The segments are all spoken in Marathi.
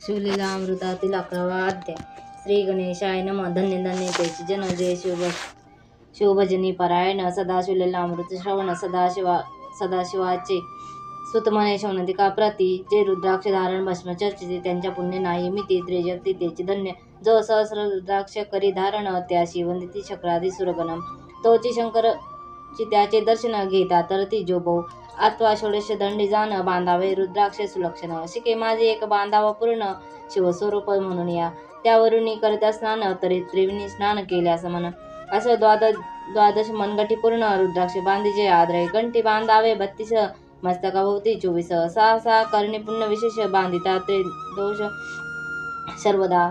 शिवलीला अमृतातील 11वा अध्याय. श्री गणेशाय नमः. धन्य धन्य त्याची जन. जय शिवभजनी पारायण. सदाशिवलीला अमृत श्रवण. सदाशिवाचे सुत म्हणे शौनतिका प्रती. जे रुद्राक्ष धारण भस्म चर्चिते त्यांच्या पुण्य नाही मिती. त्रिजगती त्याची धन्य. जो सहस्र रुद्राक्ष करी धारण त्याशी वंदिती शक्रादी सुरगणम. तोची शंकरची त्याचे दर्शन घेता तरती जो बहु. अथवा षोडश दंडी जाण बांधावे रुद्राक्ष सुलक्षण. शिके माझे एक बांधावा पूर्ण शिवस्वरूप म्हणून या. त्यावरून करता स्नान तरी त्रिवेणी स्नान केल्यास मन. असं द्वादश मनगठी पूर्ण रुद्राक्ष बांधीचे आदरे. कंठी बांधावे 32 मस्तकाभोवती 24. 6 करणी पुण्य विशेष बांधिता त्रिदोष सर्वदा.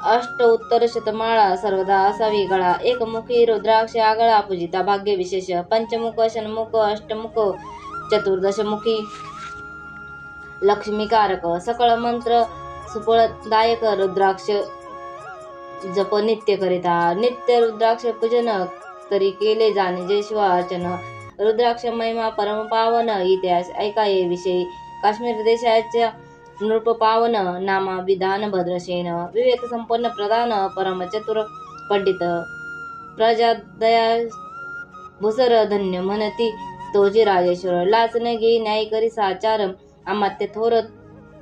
अष्ट उत्तर शतमाळा सर्वदा असावी गळा. एकमुखी रुद्राक्ष आगळा पूजिता भाग्य विशेष. पंचमुख षण्मुख अष्टमुख चतुर्दशमुखी लक्ष्मीकारक. सकळ मंत्र सुफलदायक रुद्राक्ष जप नित्य करिता. नित्य रुद्राक्ष पूजन तरी केले जाणे जय शिवार्चन. रुद्राक्ष महिमा परम पावन इतिहास ऐकाये विषयी. काश्मीर देशाच्या नृप पावन नामा विधान भद्रसेन. विवेक संपन्न प्रधान परम चतुर पंडित. प्रजा दया भूसर धन्य म्हणती तोजी राजेश्वर. लाचने घेई न्याय करी साचार अमात्य थोर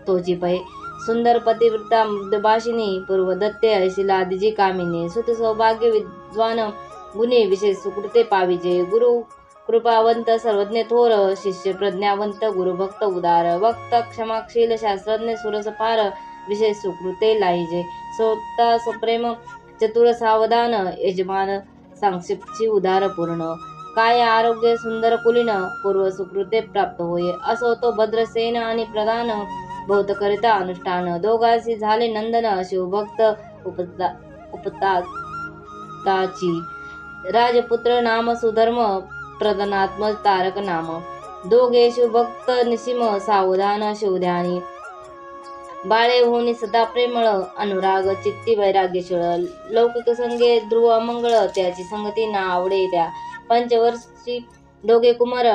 तोजी पै. सुंदर पतिव्रता मृदभाषिणी पूर्व दत्ते ऐशिला दिजी कामिनी. सुत सौभाग्य विद्वान गुणे विशेष सुकृते पाविजे. गुरु कृपावंत सर्वज्ञ थोर. शिष्य प्रज्ञावंत गुरुभक्त उदार. वक्त क्षमाशील शास्त्रज्ञ सुरस पार. विशेष सुकृते लाहिजे. स्वता सुप्रेम चतुर सावधान. यजमान संक्षिप्तची उदार पूर्ण. काय आरोग्य सुंदर कुलीन. पूर्व सुकृते प्राप्त होय. असो तो भद्रसेन आणि प्रधान. बहुत करिता अनुष्ठान. दोघांशी झाले नंदन. शिवभक्त उपताची. राजपुत्र नाम सुधर्म. प्रधानात्म तारक नाम. दोघे शिवभक्त निसीम सावधान शिवध्यानी. बाळे होनी सदा प्रेमळ. अनुराग चित्ती वैराग्यशीळ. लौकिक संगे ध्रुव मंगळ. त्याची संगती ना आवडे त्या. पंचवर्षी दोघे कुमार.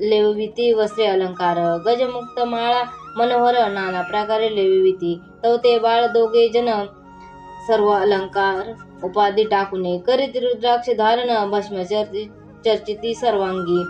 लेविती वस्त्रे अलंकार. गजमुक्त माळा मनोहर. नाना प्रकारे लेविती. तवते बाळ दोघे जन. सर्व अलंकार उपाधी टाकूने. करीत रुद्राक्ष धारण भस्म चर्चिती सर्वांगी.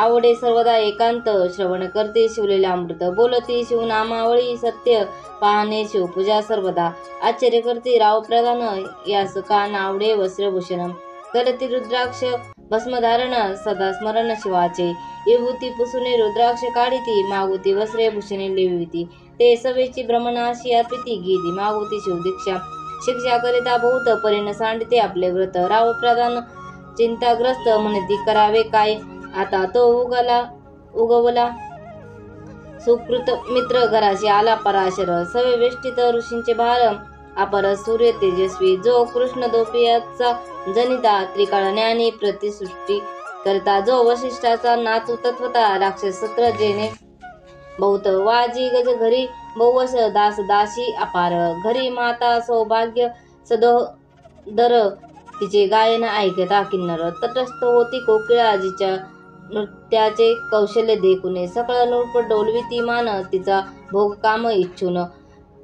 आवडे सर्वदा एकांत. श्रवण करते शिवलेला अमृत. बोलती शिवनामावळी सत्य. पाहणे शिवपूजा सर्वदा. आश्चर्य करते राव प्रधान. यास का नावडे वस्त्रभूषण. करती रुद्राक्ष भस्मधारण. सदा स्मरण शिवाचे. विभूती पुसुने रुद्राक्ष काढिती. मागुती वस्त्रे भूषणे लेविती. ते सवेची ब्रह्मनाशी अर्पिती. गीती मागुती शिवदीक्षा. शिक्षा करिता बहुत परीन सांडिते आपले व्रत. राव प्रधान चिंताग्रस्त म्हणती करावे काय. आता तो उगवला सुकृत मित्र. घराशी आला पराशर. सवे वेष्टित ऋषींचे भार. अपर सूर्य तेजस्वी. जो कृष्ण दोपियाचा जनिता. त्रिकाळ ज्ञानी प्रतिसृष्टी करता. जो वशिष्ठाचा नातू तत्वता. राक्षस सत्र जेने बहुत. वाजी गज घरी बहुवश. दास दासी अपार. घरी माता सौभाग्य सदोदर. तिचे गायन ऐकता किन्नर. तटस्थ होती कोकिळा. जिच्या नृत्याचे कौशल्य देखुने. सकळ नृप डोलविती मान. तिचा भोग काम इच्छून.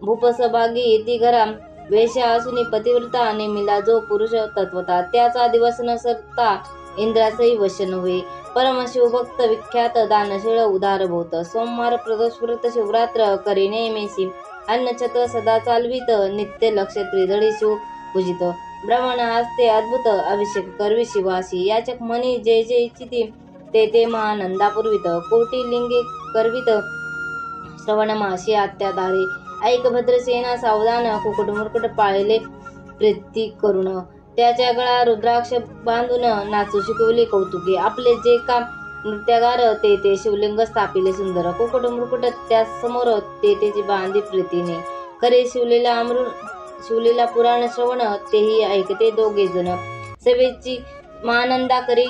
भूपसभागी येती घरा. वेश्या असूनी पतिव्रता. नेमिला जो पुरुष तत्वता. त्याचा दिवस न सकता इंद्रासही वश नव्हे. परमशिवभक्त विख्यात. दानशीळ उदार भूत. सोमवार प्रदोष व्रत शिवरात्र करी नेमेसी. अन्नछत्र सदा चालवित. नित्य लक्ष त्रिदळी शिव पूजित. ब्राह्मण आस्ते अद्भुत. अभिषेक करवी शिवासी. याचक म्हणी जे जे इच्छिती ते महानंदा पुरवित. कोटी लिंगे करवित श्रवणमाशी आत्यादारे. ऐक भद्रसेना सावधान. कुकुट मुरकुट पाळले प्रीती करून. त्याच्या गळा रुद्राक्ष बांधून. नाचू शिकवले कौतुके. आपले जे काम नृत्यागार. ते शिवलिंग स्थापिले सुंदर. कुकुट मुरकुट त्या समोर. त्याची बांधी प्रीतीने. करे शिवलीला पुराण श्रवण. तेही ऐकते दोघे जण. सेवेची मानंदा करी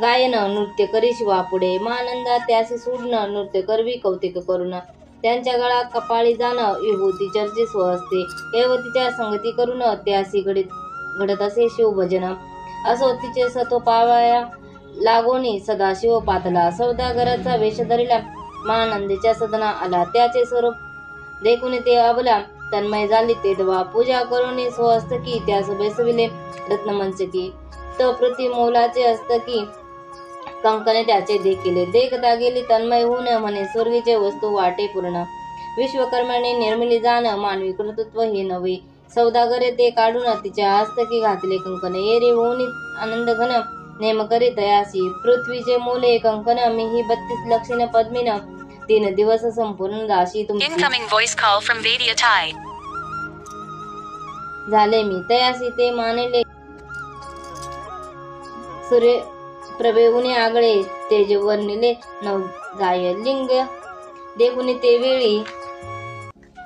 गायन. नृत्य करी शिवापुढे. मानंदा त्यासी सोडणं. नृत्य करवी कौतिक करून. त्यांच्या गळा कपाळी जाण. विभूती चर्चे स्वहस्ते. कैवतीच्या संगती करून. त्यासी घडत असे शिवभजन. असो तिचे सतो पावया लागोनी. सदाशिव पातला. सौदागराचा वेश धरिला. महानंदीच्या सदना आला. त्याचे स्वरूप देखून ते अबला. तन्मय झाली तेव्हा पूजा करून स्वहस्तकी त्यास बैसविले रत्नमंचकी प्रति मोलाचे हस्तकी कंकणे त्याचे देखील देखता गेली तन्मय होऊन म्हणे स्वर्गीचे वस्तू वाटे पूर्ण विश्वकर्माने निर्मिली जाण मानवी कर्तृत्व हे नवे सौदागरे ते काढून तिच्या हस्तकी घातले कंकण एरी होऊन आनंद घन नेम करी तयासी पृथ्वीचे मोले कंकण मीही 32 लक्षण पद्मीन 3 दिवस संपूर्ण राशी तुमची झाले मी तयासी ते मानले सूर्य प्रभेऊने आगळे तेज वर्णिले नव जाय लिंग देखुनी ते वेळी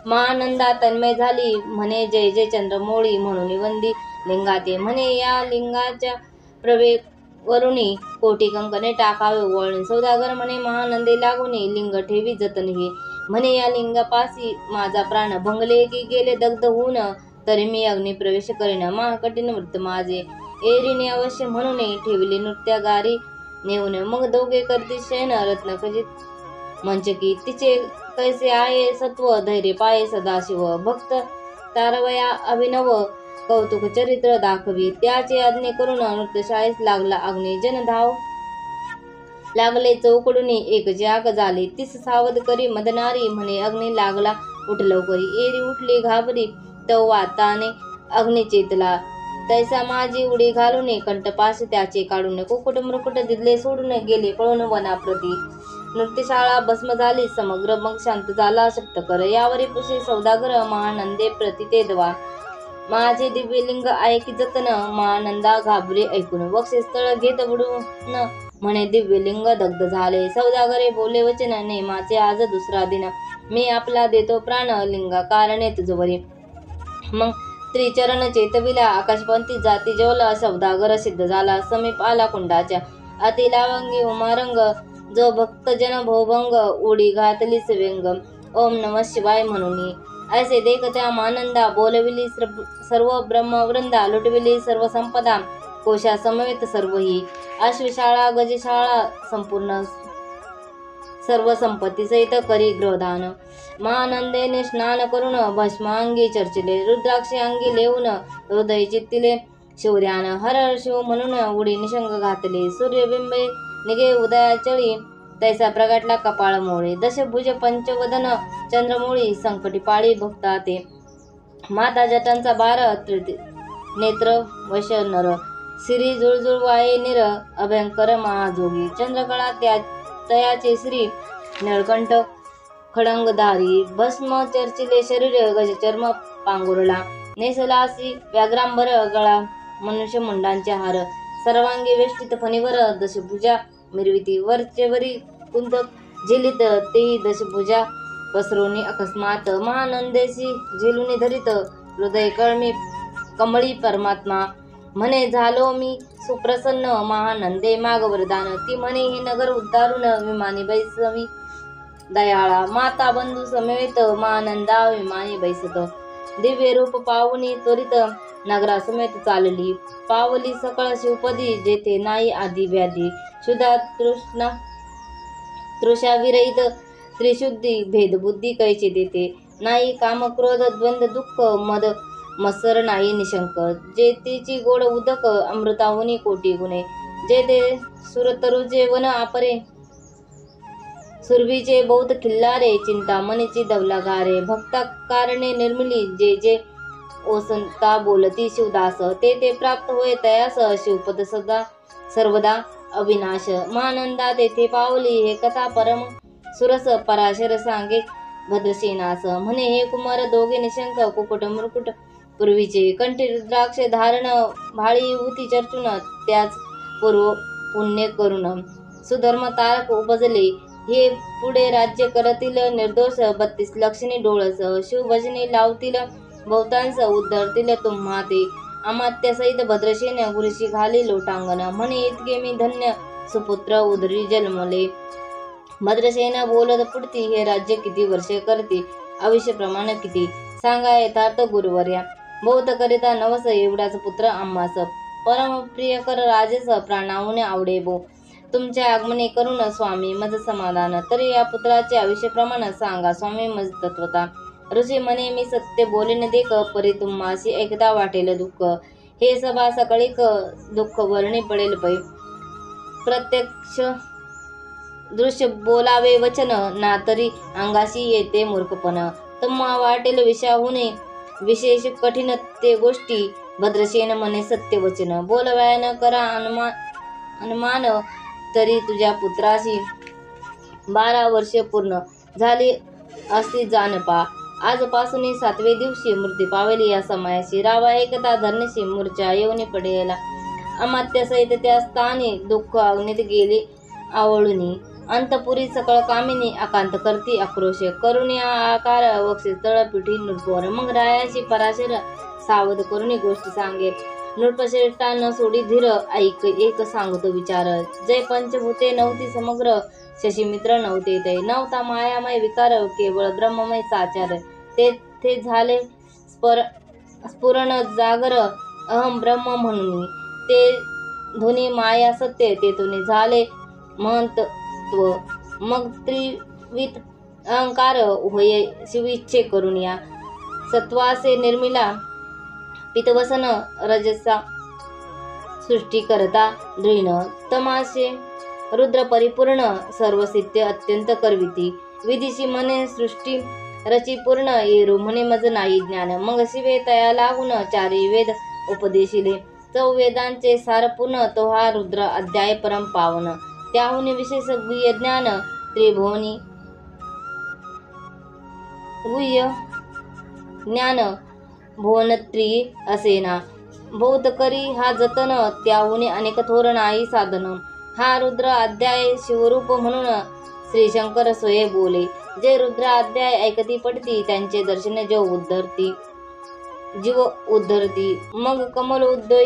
महानंदा तन्मय झाली म्हणे जय जय चंद्रमोळी म्हणून वंदी लिंगाते म्हणे या लिंगाच्या प्रभेवरुणी कोटी कंकणे टाकावे वळणे सौदागर म्हणे महानंदे लागुनी लिंग ठेवी जतन हे म्हणे या लिंगापासी माझा प्राण भंगले की गेले दग्ध होऊन तरी मी अग्नी प्रवेश करेन महाकठीण व्रत माझे एरीने अवश्य म्हणून ठेवले नृत्यागारी नेऊन मग दोघे करती शयन रत्न खचित मंचकी तिचे कैसे आहे सत्व धैर्य पाये सदाशिव भक्त तारवया अभिनव कौतुक चरित्र दाखवी त्याचे आज्ञे करून नृत्यशाळेस लागला अग्नी जनधाव लागले चौकडून एक जाग झाले तीस सावध करी मदनारी म्हणे अग्नी लागला उठ लवकरी एरी उठली घाबरी तव वाताने अग्नी चेतला तैसा माझी उडी घालून कंठपाश त्याचे काढून कुकुट मृकुट दिदले सोडून गेले पळून वनाप्रती नृत्यशाळा भस्म झाली समग्र मग शांत झाला सप्तकर यावरी पुषे सौदागर महानंदे प्रति ते दवा माझे दिव्यलिंग ऐकी जतन महानंदा घाबरे ऐकून वक्षस्थळ घेत बुडून म्हणे दिव्यलिंग दग्ध झाले सौदागरे बोले वचन नेमाचे आज दुसरा दिन मी आपला देतो प्राण लिंगा कारणे तुझवरी मग त्रिचरण चेतविला आकाशपंथी जाती जेवला सौदागर सिद्ध झाला समीप आला कुंडाच्या अति लावंगी उमारंग जो भक्तजन भोभंग उडी घातली व्यंग ओम नमः शिवाय म्हणून ऐसे देखत्या मानंदा बोलविली सर्व ब्रह्मवृंदा लुटविली सर्व संपदा कोशा समवेत सर्व ही अश्वशाळा गजशाळा संपूर्ण सर्व संपत्ती सहित करी गृहदान महानंदेने स्नान करून भस्मांगी चर्चिले रुद्राक्षी अंगी लेऊन हृदय चित्तिले शौर्यान हर हर शिव म्हणून उडी निशंग घातले सूर्यबिंबे निगे उदयाचळी तैसा प्रगटला कपाळ मोळे दशभुज पंचवदन चंद्रमोळी संकटी पाळी भक्ता ते माता जटांचा बार नेत्र वश नर श्री जुळजुळ वाये निर अभयंकर महाजोगी चंद्रकळा तयाचे श्री निळकंठ खडंगधारी भस्म चर्चिले शरीर गजचर्म पांगुरला नेसलासी व्याघ्रांबर गळा मनुष्य मुंडांचे हार सर्वांगी वेष्टित फणीवर दशभुजा मिरविती वरचेवरी कुंदक झेलित तेही दशभुजा पसरोनी अकस्मात महानंदेशी झेलुनी धरित हृदय कळमी कमळी परमात्मा म्हणे झालो मी सुप्रसन्न महानंदे माग वरदान ती म्हणे हे नगर उद्धारून विमानी बैसवी दयाळा माता बंधू समेत महानंदा विमानी बैसत दिव्य रूप पावनी त्वरित नगरा समेत चालली पावली सकळ शिवपदी जेथे नाही आदी व्याधी शुद्धा तृषा विरहित त्रिशुद्धी भेदबुद्धी कैचे देते नाही काम क्रोध द्वंद्व दुःख मद मत्सर नाही निशंक जेतेची गोड उदक अमृताहुनी कोटी गुणे जे ते सुरतरुजे वन आपरे सुरभीचे बौद्ध खिल्लारे चिंतामणीची दवलागारे भक्ता कारणे निर्मिली जे जे ओसंता बोलती शिवदास ते ते प्राप्त होय तयास शिवपद सदा सर्वदा अविनाश महानंदा तेथे पावली हे कथा परम सुरस पराशर सांगे भद्रसेनास म्हणे हे कुमार दोघे निशंक कुकुट मुकुट पूर्वीचे कंठी रुद्राक्ष धारण भाळी युवती चर्चून त्याच पूर्व पुण्य करून सुधर्म तारक उपजले हे पुढे राज्य करतील निर्दोष 32 लक्षणी डोळस शिवभजनी लावतील बहुतांश उद्धरतील तुम्हा ते अमात्य सहित भद्रसेन गुरुशी घाली लोटांगण म्हणे इतके मी धन्य सुपुत्र उदरी जन्मले भद्रसेन बोलत पुढती हे राज्य किती वर्षे करते आयुष्य प्रमाण किती सांगा यथार्थ गुरुवर्या बौद्ध करिता नवस एवढाच पुत्र आम्हास परम प्रिय कर राजेस प्राणाहून आवडे बो तुमच्या आगमने करून स्वामी मज समाधान तरी या पुत्राचे आयुष्य प्रमाण सांगा स्वामी मज तत्वता ऋषी म्हणे, मी सत्य बोलेन देख, परी तुम्हासी एकदा वाटेल दुःख. हे सभा सकळीक दुःख वर्णी पडेल पै. प्रत्यक्ष दृश्य बोलावे वचन, ना तरी अंगाशी येते मूर्खपण. तुम्हा वाटेल विषयाहुने विशेष कठीण ते गोष्टी, भद्रसेन म्हणे सत्य वचन. बोलवायन करा अनुमान, तरी तुझ्या पुत्राशी 12 वर्षे पूर्ण झाली असती जानपा. आजपासून 7वे दिवशी मृत्यू पावेल या समयाशी. रावा एकदा धरणीशी मूर्छा येऊन पडेला. अमात्य सहित त्या स्थानी दुःख अग्नीत गेली आवळुनी. अंतपुरी सकळ कामिनी अकांत करती आक्रोश. करुणी आकार वक्षे तळपिठी नृपोर. मग रायाची पराशर सावध करुणी गोष्टी सांगे. नृपश्रेष्ठा न सोडी धीर, ऐक एक सांगतो विचार. जय पंचभूते नव्हती समग्र, शशीमित्र नव्हते ते. नव्हता मायामय विकार, केवळ ब्रह्ममय साचार. ते झाले स्फुरण जागर, अहम ब्रह्म म्हणून. ते धुनी माया सत्य, तेथून झाले महंतत्व. मग त्रिविध अहंकार होय शिविच्छे करुनिया. सत्वासे निर्मिला पितवसन, रजसा सृष्टी करता दृढ. तमाशे रुद्र परिपूर्ण, सर्वसिद्ध अत्यंत करविती. विधीशी म्हणे सृष्टी रची पूर्ण, येरू म्हणे मज नाही ज्ञान. मग शिवे तया लागून 4 वेद उपदेशिले. 4 वेदांचे सारपूर्ण, तो हा रुद्र अध्याय परम पावन. त्याहून विशेष गुह्य ज्ञान, त्रिभुवनी गुह्य ज्ञान भुवनत्री असेना. बौद्ध करी हा जतन, त्याहून अनेक थोर नाही साधन. हा रुद्र अध्याय शिवरूप म्हणून श्रीशंकर स्वये बोले. जे रुद्र अध्याय ऐकती पडती, त्यांचे दर्शन जीव उद्धरती. मग कमल उदय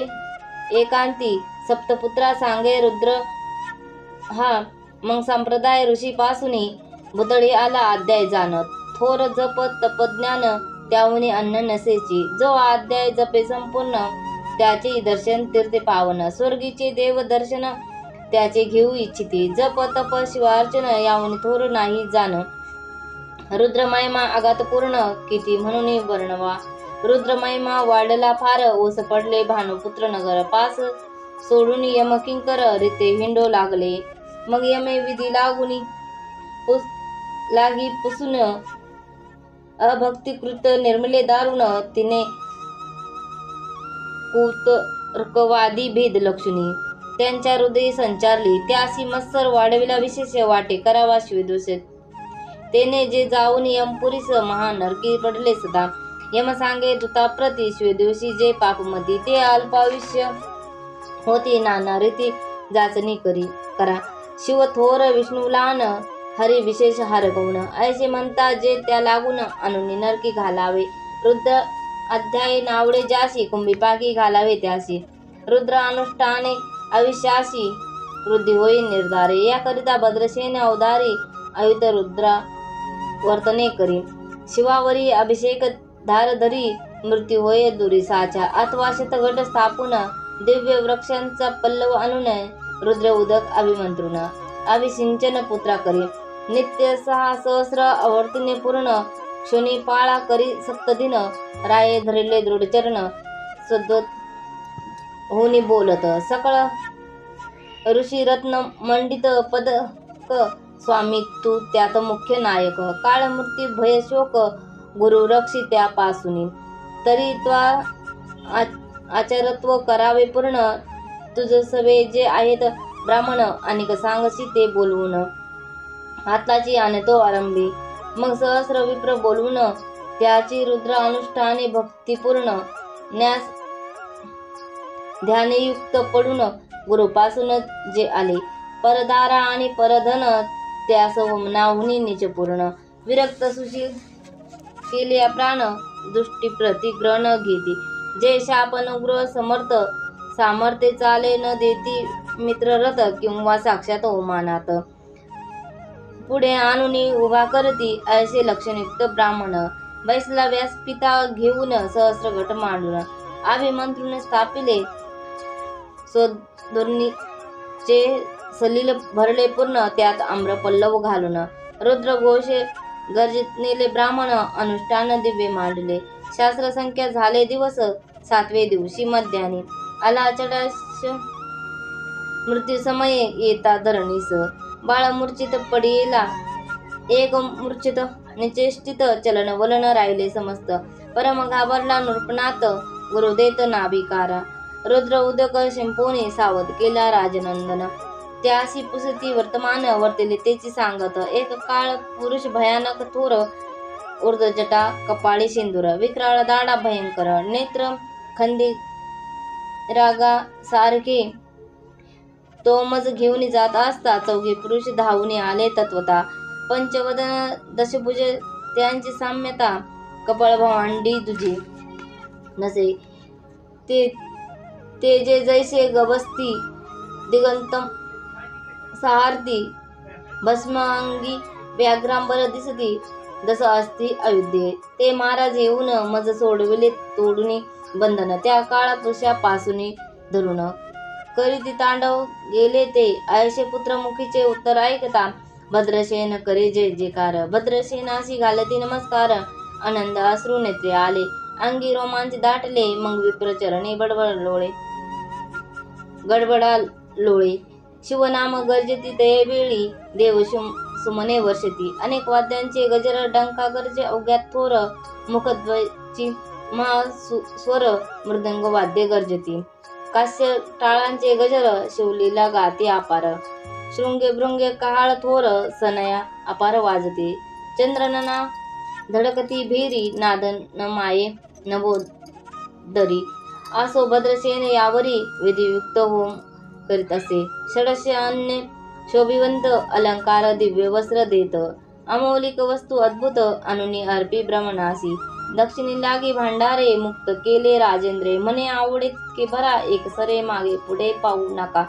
एकांती, सप्तपुत्रा सांगे रुद्र हा. मग संप्रदाय ऋषीपासून बुतळी आला अध्याय जाणत. थोर जप तपज्ञान, त्याहून अन्न नसेची. जो अध्याय जपे संपूर्ण, त्याचे दर्शन तीर्थे पावन. स्वर्गीचे देव दर्शन त्याचे घेऊ इच्छिती. जप तप शिवार्चन, याहून थोर नाही जाण. रुद्रमहिमा अगाधपूर्ण, किती म्हणून वर्णवा. रुद्रमहिमा वाढला फार, ओस पडले भानुपुत्र नगर. पास सोडून यमकिंकर रीते हिंडो लागले. मग यमे विधी लागून लागी पुसून, अभक्तिकृत निर्मले दारुण. तिने कुतर्कवादी भेद लक्षणी, त्यांच्या हृदयी संचारली. त्यासी मत्सर वाढविला विशेष, वाटे करावा शिवदोष. तेने जे जाऊन यमपुरीस महानरकी पडले सदा. यम सांगे दूताप्रती, शिवदिवशी जे पापमती. ते अल्पायुष्य होती, नाना रीती जाचणी करा. शिव थोर विष्णुलान, हरी विशेष हरगवण. ऐसे म्हणता जे त्या लागून, आणून नरकी घालावे. रुद्र अध्याय नावडे ज्यासी, कुंभीपाकी घालावे त्यासी. रुद्र अनुष्ठाने अविश्वासी, वृद्धी होई निर्धारे. याकरिता भद्रसेन अवधारी, अयुत रुद्रा वर्तने करी. शिवावरी अभिषेक धारधरी, मृत्यू होय दुरीसाच्या. अथवा शतघट स्थापून, दिव्य वृक्षांचा पल्लव आणून. रुद्र उदक अभिमंत्रुन, अभिसिंचन पुत्रा करी. नित्य 6 सहस्र आवर्तीने पूर्ण, क्षणी पाळा करी सप्तदिन. राये धरिले दृढचरण, सद्वत होनी बोलत. सकळ ऋषी रत्न मंडित पदक, स्वामी तू त्यात मुख्य नायक. काळ मृत्यू भय शोक, गुरु रक्षी त्यापासून. तरी त्वा आचारत्व करावे पूर्ण. तुझ सवे जे आहेत ब्राह्मण, अनेक सांगशी ते बोलवून. हाताची आणतो आरंभी, मग सहस्र विप्र बोलवून. त्याची रुद्र अनुष्ठाने भक्तिपूर्ण, न्यास ध्यानयुक्त पडून. गुरुपासून जे आले परदारा आणि परधन, त्यास नाहुनी निचपूर्ण. विरक्त सुशील केले प्राण, दृष्टी प्रतिग्रहण घेती. जे शापनुग्रह समर्थ, सामर्थ्य चाले न देती. मित्ररथ किंवा साक्षात ओमानात, पुढे आणून उभा करती. ऐसे लक्षणयुक्त ब्राह्मण, बैसला व्यासपिता घेऊन. सहस्र घट मांडून, अभिमंत्रून स्थापिले. स्वधुनीचे सलील भरले पूर्ण, त्यात आम्रपल्लव घालून. रुद्र घोषे गर्जित नेले ब्राह्मण अनुष्ठान दिव्य मांडले. शास्त्र संख्या झाले दिवस 7वे दिवशी मध्यानी आला चडाश मृत्यू समये येता धरणीस. बाळ मूर्छित पडिला एक मूर्छित निचेष्टित चलन वलन राहिले समस्त. परम घाबरला नृपनाथ गुरु देत नाभिकारा. रुद्र उदक शिंपोनी सावध केला राजनंदन. त्यासी पुसती वर्तमान वर्तिले तेची सांगत. एक काळ पुरुष भयानक थोर ऊर्ध्वजटा कपाळी सिंदूर विक्राळ दाडा भयंकर नेत्र खंदी रागा सारखे तो मज घेऊन जात असता चौघे पुरुष धावून आले तत्वता. पंचवदन दशभुज त्यांची साम्यता कपाळ भांडी तुझे नसे ते जे जैसे गबस्ती दिगंतम सहारती भस्मांगी व्याघ्रांबर दिसती जस असती अयोध्ये. ते महाराज येऊन मज सोडविले तोडून बंधन त्या काळा पुरुषापासून धरून. करीती तांडव गेले ते आयशे पुत्र मुखीचे उत्तर ऐकता. भद्रसेन करे जय जयकार भद्रसेनासी घालती नमस्कार. आनंद अश्रू नेत्रे आले अंगी रोमांच दाटले. मग विप्रचरणी गडबडा लोळे. शिवनाम गर्जती तयवेळी देव सुमने वर्षती. अनेक वाद्यांचे गजर डंका गर्जे अवघ्यात थोर. मुखध्वची महास्वर मृदंग वाद्य गर्जती. कास्य टाळांचे गजर शिवलीला गाती अपार. शृंगे भृंगे कहाळ थोर सनया अपार वाजते. चंद्रनना धडकती भेरी नादन न माये नभोदरी. असो भद्रसेन यावरी विधियुक्त होम करीत असे. षडशे अन्य शोभिवंत अलंकार दिव्य वस्त्र देत. अमौलिक वस्तू अद्भुत अनुनी अर्पी ब्रह्मणासी. दक्षिणी लागी भांडारे मुक्त केले राजेंद्रे. मने आवडे की भरा एक सरे मागे पुढे पाहू नका.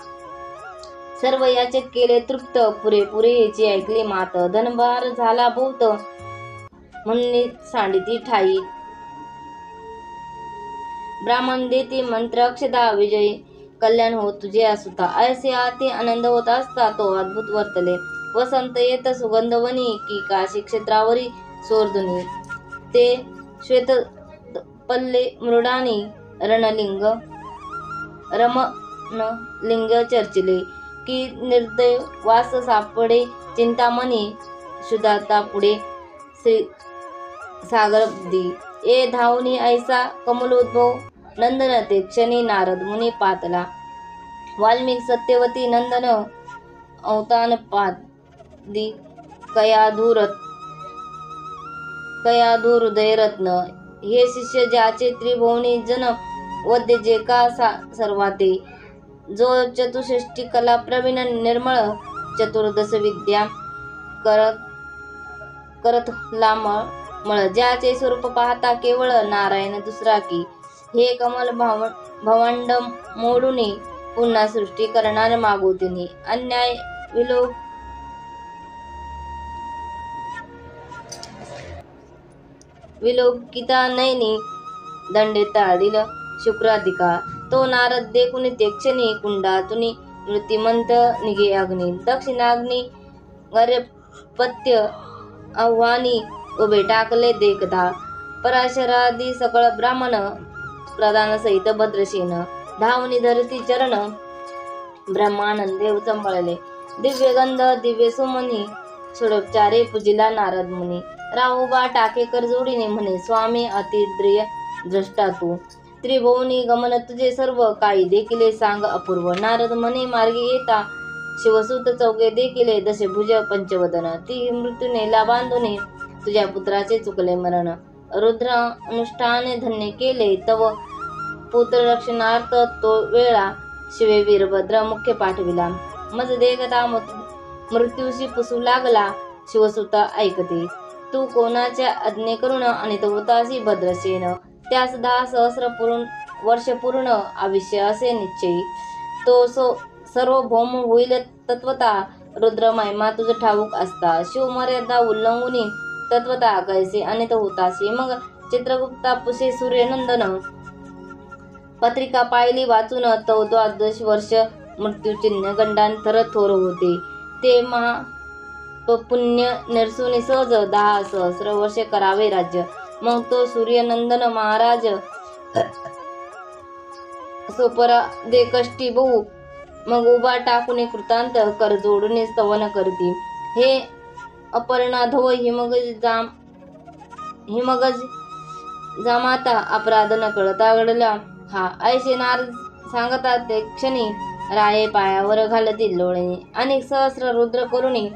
सर्व याचे केले तृप्त पुरेपुरे याची ऐकली मात. धनभार झाला बहुत म्हणून सांडिती ठाई. ब्राह्मण देती मंत्र अक्षदा विजयी कल्याण हो तुझे असुता. ऐसे आती आनंद होत असता तो अद्भुत वर्तले. वसंत येत सुगंधवनी की काशी क्षेत्रावरी सोर्धुनी. ते श्वेत पल्ले मृडानी रणलिंग रमण लिंग चर्चिले की निर्दय वास सापडे चिंतामणी. शुद्धाता पुढे श्री सागरब्दी ए धावनी ऐसा कमलोद्भव नंदन ते क्षणी नारद मुनी पातला. वाल्मिक सत्यवती नंदन अवतान पादी कयाधूर हृदयरत्न. हे शिष्य ज्याचे त्रिभुवनी जन वद्य जे का सर्वाते. जो चतुष्षष्टी कला प्रवीण निर्मळ चतुर्दश विद्या करत लामळ. ज्याचे स्वरूप पाहता केवळ नारायण दुसरा की. हे कमल भवंड मोडून पुन्हा सृष्टी करणार मागोतिनी. अन्याय विलोकिता नयनी दंडे ताडील शुक्राधिका. तो नारद देखून ते क्षणी कुंडातून मृत्युमंत निघे अग्नी. दक्षिणाग्नी गर्भपत्य आव्हानी उभे टाकले देखता. पराशरादी सकळ ब्राह्मण प्रधान सहित भद्रसेन. धावनी धरती चरण ब्रह्मानंदे उचंबळले. दिव्य गंध दिव्य सुमनी षोडोपचारे पूजिला नारद मुनी. राहुबा टाकेकर जोडीने म्हणे स्वामी अतिद्रिय द्रष्टा तू. त्रिभुवनी गमन तुझे सर्व काही देखिले सांग अपूर्व. नारद म्हणे मार्गी येता शिवसूत चौघे देखिले दशभुज पंचवदन. ती मृत्यूनेला बांधून तुझ्या पुत्राचे चुकले मरण. रुद्र अनुष्ठान धन्य केले तव पुत्र रक्षणार्थ तो वेळा. शिवे वीरभद्र मुख्य पाठविला. मज देखता मृत्यूशी पुसू लागला. शिवसुत ऐकते तू कोणाच्या आज्ञे करून अनित होतासी भद्रसेन. त्यास 10 सहस्र वर्ष पूर्ण आयुष्य असे निश्चयी. तो सर्वभौम होईल तत्वता. रुद्र महिमा तुझ ठाऊक असता. शिवमर्यादा उल्लंघुनी तत्वता कैसे अनित होतासी. मग चित्रगुप्ता पुसे सूर्यनंदन. पत्रिका पाहिली वाचून तो 12 वर्ष मृत्यूचिन्ह गंडांतर थोर होते. ते पुण्य नरसूने सहज 10 सहस्र वर्षे करावे राज्य. मग तो सूर्यनंदन महाराज सोपरा दे कष्टी बहु, मग उभा टाकून कृतांत कर जोडून स्तवन करती. हे अपर्णाधव हिमगज जामाता अपराध न कळता घडला हा. ऐसे नारद सांगतात ते क्षणी राये पायावर घालतील लोळणी. अनेक सहस्र रुद्र करुणी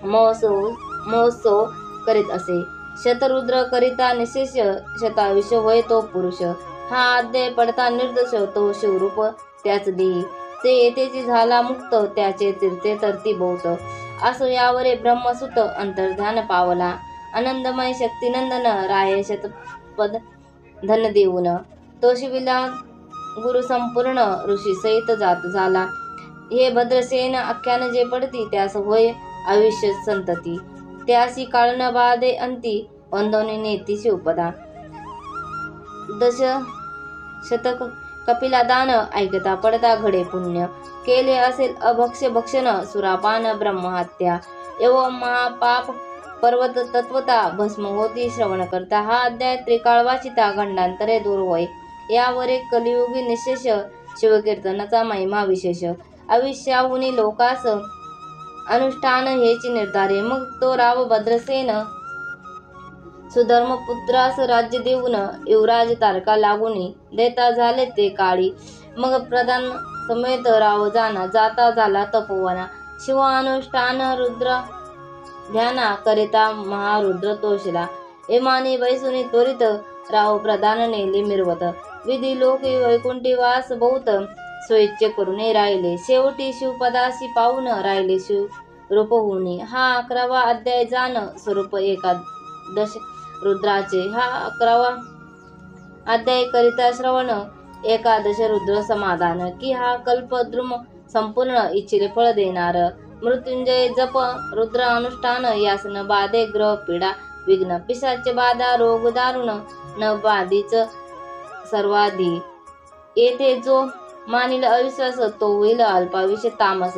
महोत्सव करीत असे. शतरुद्र करिता निशेष शतायुष्य होय तो पुरुष. हा अध्याय पडता निर्दोष तो शिवरूप त्याच देही. ते येथेची झाला मुक्त त्याचे तीर्थे तरती बहुत. असो यावरे ब्रह्मसुत अंतर्ध्यान पावला. आनंदमय शक्तिनंदन राये शतपद धन देऊन. तो शिविला गुरु संपूर्ण ऋषी सहित जात झाला. हे भद्रसेन आख्यान जे पडती त्यास होय आयुष्य संतती. त्यासी काळन बाधे अंती वंदोनी नेती शिवपदा. दश शतक कपिला दान ऐकता पडता घडे पुण्य. केले असेल अभक्ष्य भक्षण सुरापान ब्रह्महत्या. एवं महापाप पर्वत तत्वता भस्म होती श्रवण करता. हा अध्याय त्रिकाळ वाचिता गंडांतरे दूर होय. यावर एक कलियुगी निशेष शिवकीर्तनाचा महिमा विशेष. आयुष्याहुनी लोकास अनुष्ठान हेची निर्धारे. मग तो राव भद्रसेन सुधर्मपुत्रास राज्य देऊन युवराज तारका लागुनी देता झाले ते काळी. मग प्रधान समेत राव जाता झाला तपोवना. शिव अनुष्ठान रुद्र ध्याना करिता महारुद्र तोषला. एमानी बैसुनी त्वरित राव प्रधान नेले मिरवत. विधी लोकी वैकुंठी वास बहुत स्वेच्छे करूने राहिले. शेवटी शिवपदासी पाहून राहिले शिव रूप होऊनी. हा 11वा अध्याय जाण स्वरूप एकादश रुद्राचे. हा 11वा अध्याय करिता श्रवण एकादश रुद्र समाधान. की हा कल्पद्रुम संपूर्ण इच्छिले फळ देणार. मृत्युंजय जप रुद्र अनुष्ठान यास न बाधे ग्रह पीडा विघ्न. पिशाच बाधा रोग दारुण न बाधीच सर्वाधी. येथे जो मानिल अविश्वास तो होईल अल्पायुष्य तामस.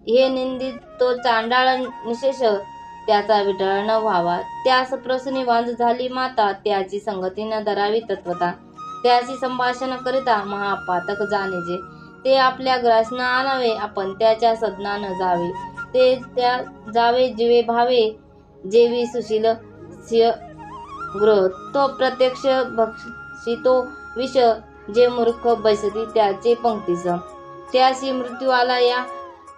हे निंदित तो चांडाळ निशेष त्याचा विटळ न व्हावा. त्यास प्रसूनी वांज झाली माता त्याची संगती न धरावी तत्वता. त्याशी संभाषण करिता महापातक जाणेजे. ते आपल्या ग्रास न आणावे आपण त्याच्या सदना न जावे. ते त्या जावे जीवे भावे जेवी सुशील सिंह गृह. तो प्रत्यक्ष भक्षितो विष जे मूर्ख बैसती त्याचे पंक्तीस. त्याशी मृत्यू आला या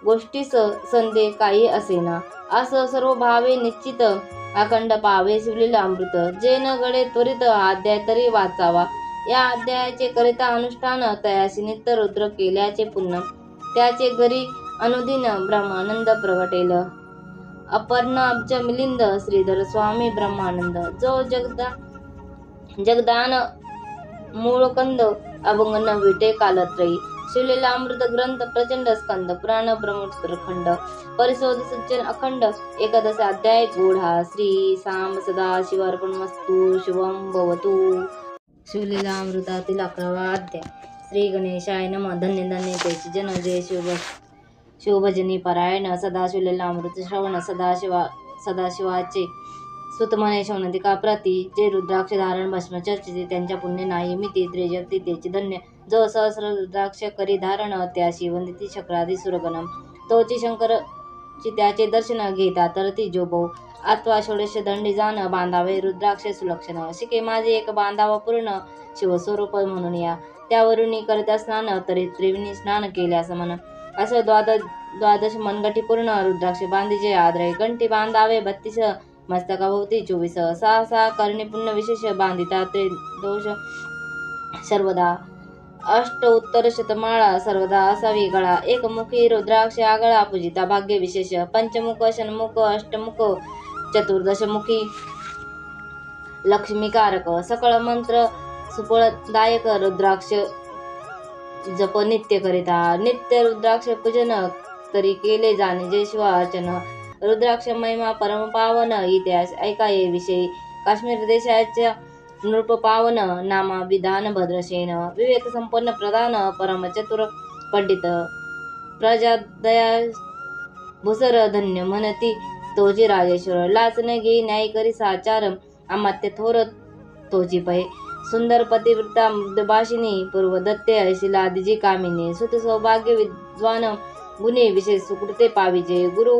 गोष्टीस संदेह काही असेना. असं सर्व भावे निश्चित अखंड पावे शिवलेले अमृत. जे न गडे त्वरित अध्याय तरी वाचावा. या अध्यायाचे करिता अनुष्ठान तयाशी नित्य रुद्र केल्याचे पुण्य. त्याचे घरी अनुदिन ब्रह्मानंद प्रगटेल. अपर्णाब्ज मिलिंद श्रीधर स्वामी ब्रह्मानंद. जो जगदान मूळकंद अभंग न विटे कालत्रयी. शिवलेला अमृत ग्रंथ प्रचंड स्कंद पुराण ब्रह्मोत्तरखंड. परिशोध सज्जन अखंड एकादश अध्याय गूढा. श्री साम सदा शिवार्पणमस्तु. शिवम भवतु. शिवलीला अमृतातील 11वा अध्याय. श्री गणेशाय नमः. धन्य धन्य त्याची जन जय शिवभजनी पारायण. सदा शिवलेला अमृत श्रवण. सदाशिवाचे सुत म्हणे शौनतिका प्रती. जे रुद्राक्ष धारण भस्म चर्चिते त्यांच्या पुण्य नाही मिती. त्रिजगती त्याची धन्य. जो सहस्र रुद्राक्ष करी धारण त्याशी वंदिती शक्रादी सुरगणम. तोची शंकरची त्याचे दर्शन घेता तरती जो बहु. अथवा षोडश दंडी जाण बांधावे रुद्राक्ष सुलक्षण. शिके माझे एक बांधावा पूर्ण शिवस्वरूप म्हणून या. त्यावरून करता स्नान तरी त्रिवेणी स्नान केल्यास मन. असं द्वादश मनगटी पूर्ण रुद्राक्ष बांधीचे आदरे. कंठी बांधावे 32 मस्तकाभोवती 24. 6 करणी पुण्य विशेष बांधिता त्रिदोष सर्वदा. अष्ट उत्तर शतमाळा सर्वदा असावी गळा. एकमुखी रुद्राक्ष आगळा पूजिता भाग्य विशेष. पंचमुख षण्मुख अष्टमुख चतुर्दशमुखी लक्ष्मीकारक. सकळ मंत्र सुफळदायक रुद्राक्ष जप नित्य करिता. नित्य रुद्राक्ष पूजन तरी केले जाणे जे शिवार्चन. रुद्राक्ष महिमा परमपावन इतिहास ऐकाये विषयी. काश्मीर देशाच्या नृप पावन नामा विधान भद्रसेन. विवेक संपन्न प्रधान परमचतुर पंडित. प्रजा दया भुसर धन्य म्हणती तोजी राजेश्वर लाचने घेई न्याय करी साचार अमात्य थोर तोजी पै सुंदर पतिव्रता मृदभाषिणी पूर्व दत्ते ऐशी लादीजी कामिनी सुत सौभाग्य विद्वान गुणे विशेष सुकृते पाविजे गुरु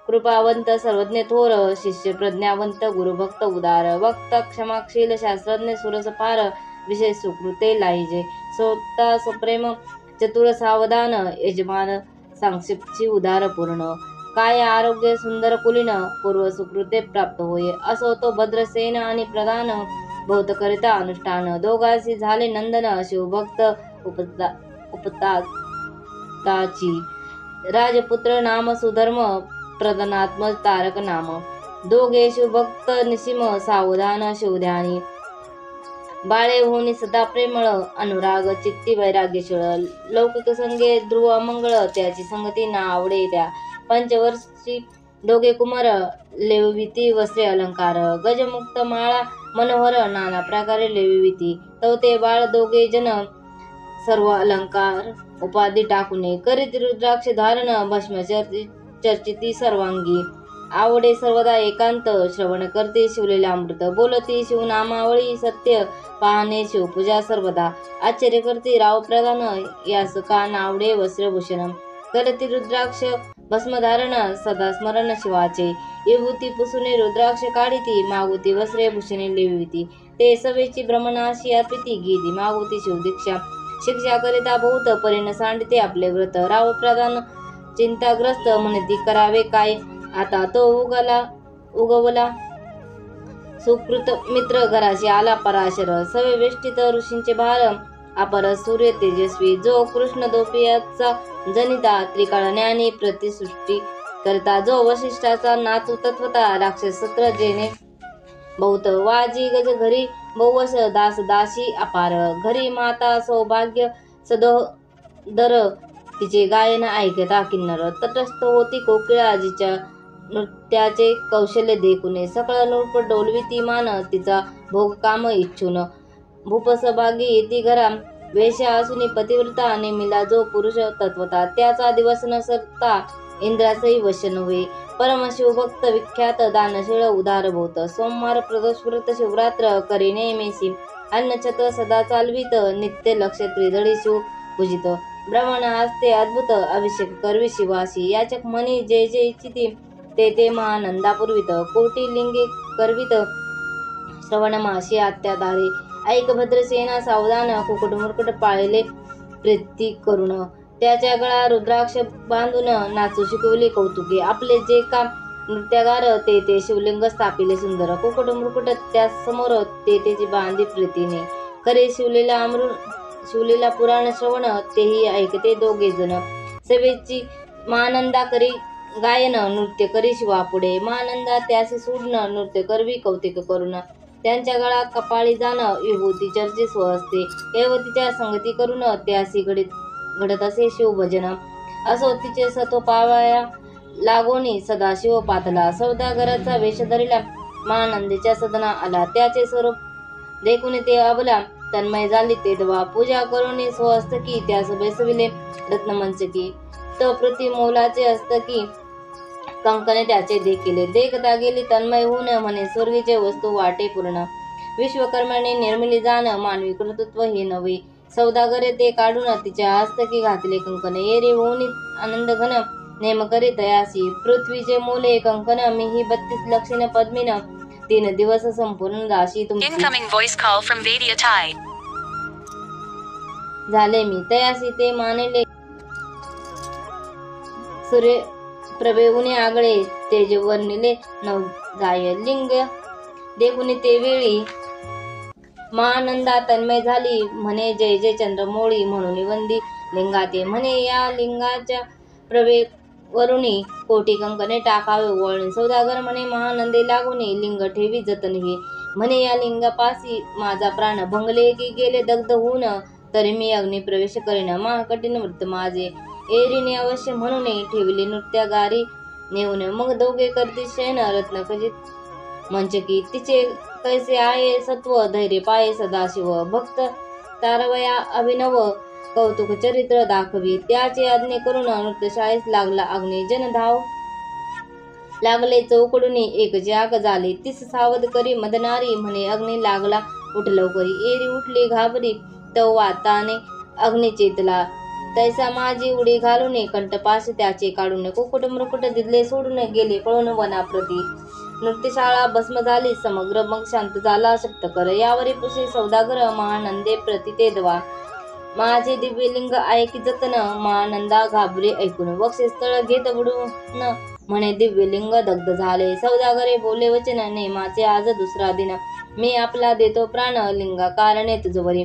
कृपावंत सर्वज्ञ थोर शिष्य प्रज्ञावंत गुरुभक्त उदार वक्त क्षमाशील शास्त्रज्ञ सुरस पार विशेष सुकृते लाईजे स्वता सुप्रेम चतुर सावधान यजमान संक्षिप्तची उदार पूर्ण काय आरोग्य सुंदर कुलीन पूर्व सुकृते प्राप्त होय असो तो भद्रसेन आणि प्रधान भौतकरिता अनुष्ठान दोघांशी झाले नंदन शिवभक्त उपताची राजपुत्र नाम सुधर्म प्रधानात्मक तारक नाम दोघे शिवभक्त निसीम सावधान शिवध्यानी बाळे होनी सदा प्रेमळ अनुराग चित्ती वैराग्यशीळ लौकिक संगे ध्रुव मंगळ त्याची संगती ना आवडे त्या पंचवर्षी दोघे कुमार लेविती वस्त्रे अलंकार गजमुक्त माळा मनोहर नाना प्रकारे लेविती तवते बाळ दोघे जन सर्व अलंकार उपाधी टाकूने करीत रुद्राक्ष धारण भस्म चर्चिती सर्वांगी आवडे सर्वदा एकांत श्रवण करते शिवलेला अमृत बोलती शिवनामावळी सत्य पाहणे शिवपूजा सर्वदा आश्चर्य करते राव प्रधान यास का नावडे वस्त्रभूषण करती रुद्राक्ष भस्मधारण सदा स्मरण शिवाचे विभूती पुसुने रुद्राक्ष काढिती मागुती वस्त्रे भूषणे लेविती ते सवेची ब्रह्मनाशी अर्पिती गीती मागुती शिवदीक्षा शिक्षा करिता बहुत परीन सांडते आपले व्रत राव प्रधान चिंताग्रस्त म्हणती करावे काय आता तो उगवला सुकृत मित्र घराशी आला पराशर सवे वेष्टित ऋषींचे भार अपर सूर्य तेजस्वी जो कृष्ण दोपियाचा जनिता त्रिकाळ ज्ञानी प्रतिसृष्टी करता जो वशिष्ठाचा नातू तत्वता राक्षस सत्र जेने बहुत वाजी गज घरी बहुवश दास दासी अपार घरी माता सौभाग्य सदोदर तिचे गायन ऐकता किन्नर तटस्थ होती कोकिळा जिच्या नृत्याचे कौशल्य देखुने सकळ नृप डोलविती मान तिचा भोग काम इच्छून भूपसभागी येती घरा वेश्या असून पतिव्रता नेमिला जो पुरुष तत्वता त्याचा दिवस न सरता इंद्रासही वश नव्हे परमशिवभक्त विख्यात दानशीळ उदार भूत सोमवार प्रदोषव्रत शिवरात्र करी नेमेसी अन्नछत्र सदा चालवित नित्य लक्ष त्रिदळी शिव पूजित ब्राह्मण आस्ते अद्भुत अभिषेक करवी शिवासी याचक मनी जे जे इच्छिती ते महानंदा पुरवित कोटी लिंगे करवित श्रवणमाशी आत्यादारे ऐक भद्रसेना सावधान कुकुट मुरकुट पाळले प्रीती करून त्याच्या गळा रुद्राक्ष बांधून नाचू शिकवले कौतुके आपले जे काम नृत्यागार ते शिवलिंग स्थापिले सुंदर कुकुट मुरकुट त्या समोर तेची बांधी प्रीतीने खरे शिवलेला पुराण श्रवण तेही ऐकते दोघे जण सेवेची मानंदा करी गायन नृत्य करी शिवा पुढे मानंदा त्यासी सोडणं नृत्य करवी कौतिक करून त्यांच्या गळा कपाळी जाणं विभूती चर्चे स्वहस्ते एवतीच्या संगती करून त्यासी घडत असे शिवभजन असो तिचे सतो पावाया लागोनी सदाशिव पातला सौदागराचा वेश धरिला महानंदीच्या सदना आला त्याचे स्वरूप देखून ते अबला तन्मय झाली तेव्हा पूजा करून स्वहस्तकी त्यास बेसविले रत्नमंचकी तो प्रतिमूलाचे हस्तकी कंकणे त्याचे देखील देखता गेली तन्मय होऊन म्हणे स्वर्गीचे वस्तू वाटे पूर्ण विश्वकर्माने निर्मिली जाण मानवी कर्तृत्व हे नव्हे सौदागरे ते काढून तिच्या हस्तकी घातले कंकण एरी होऊन आनंद घन नेम करी तयासी पृथ्वीचे मूले कंकण मीही 32 लक्षण पद्मीन 3 दिवस संपूर्ण दासी तुमची झाले मी तयासी ते मानले सूर्य प्रभेऊने आगळे तेज वर्णिले नव जाय लिंग देखून ते वेळी महानंदा तन्मय झाली म्हणे जय जय चंद्रमोळी म्हणून वंदी लिंगाते म्हणे या लिंगाच्या प्रभेवरुणी कोटी कंकणे टाकावे वळणे सौदागर म्हणे महानंदे लागुने लिंग ठेवी जतन हे म्हणे या लिंगापासी माझा प्राण भंगले की गेले दग्ध होऊन तरी मी अग्नी प्रवेश करेन महाकठीण व्रत माझे एरीने अवश्य म्हणून ठेवले नृत्यागारी नेऊन मग दोघे करती शयन रत्न खचित मंचकी तिचे कैसे आहे सत्व धैर्य पाये सदाशिव भक्त तारवया अभिनव कौतुक चरित्र दाखवी त्याचे आज्ञे करून नृत्यशाळेस लागला अग्नी जन धाव लागले चौकडून एक जाग झाले तीस सावध करी मदनारी म्हणे अग्नी लागला उठ लवकरी एरी उठली घाबरी तव वाताने अग्नी चेतला तैसा माझी उडी घालून कंठपास त्याचे काढून कुकुट मृकुट दिदले सोडून गेले पळून वनाप्रती नृत्यशाळा भस्म झाली समग्र मग शांत झाला सप्तकर यावरी पुसे सौदागर महानंदे प्रतितेदवा माझे दिव्यलिंग ऐकी जतन महानंदा घाबरे ऐकून वक्षस्थळ घेत बुडून म्हणे दिव्यलिंग दग्ध झाले सौदागरे बोले वचन नेमाचे आज दुसरा दिन मी आपला देतो प्राण लिंगा कारणे तुझवरी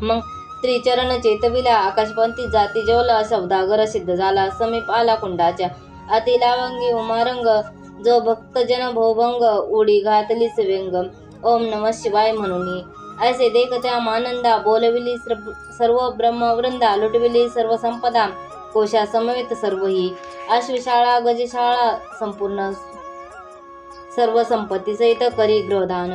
मग त्रिचरण चेतविला आकाशपंथी जाती जेवला सौदागर सिद्ध झाला समीप आला कुंडाच्या अतिलावंगी उमारंग जो भक्तजन भोभंग उडी घातली व्यंग ओम नमः शिवाय म्हणून ऐसे देखत्या मानंदा बोलविली सर्व ब्रह्मवृंदा लुटविली सर्व संपदा कोशा समवेत सर्वही अश्वशाळा गजशाळा संपूर्ण सर्व संपत्ती सहित करी गृहदान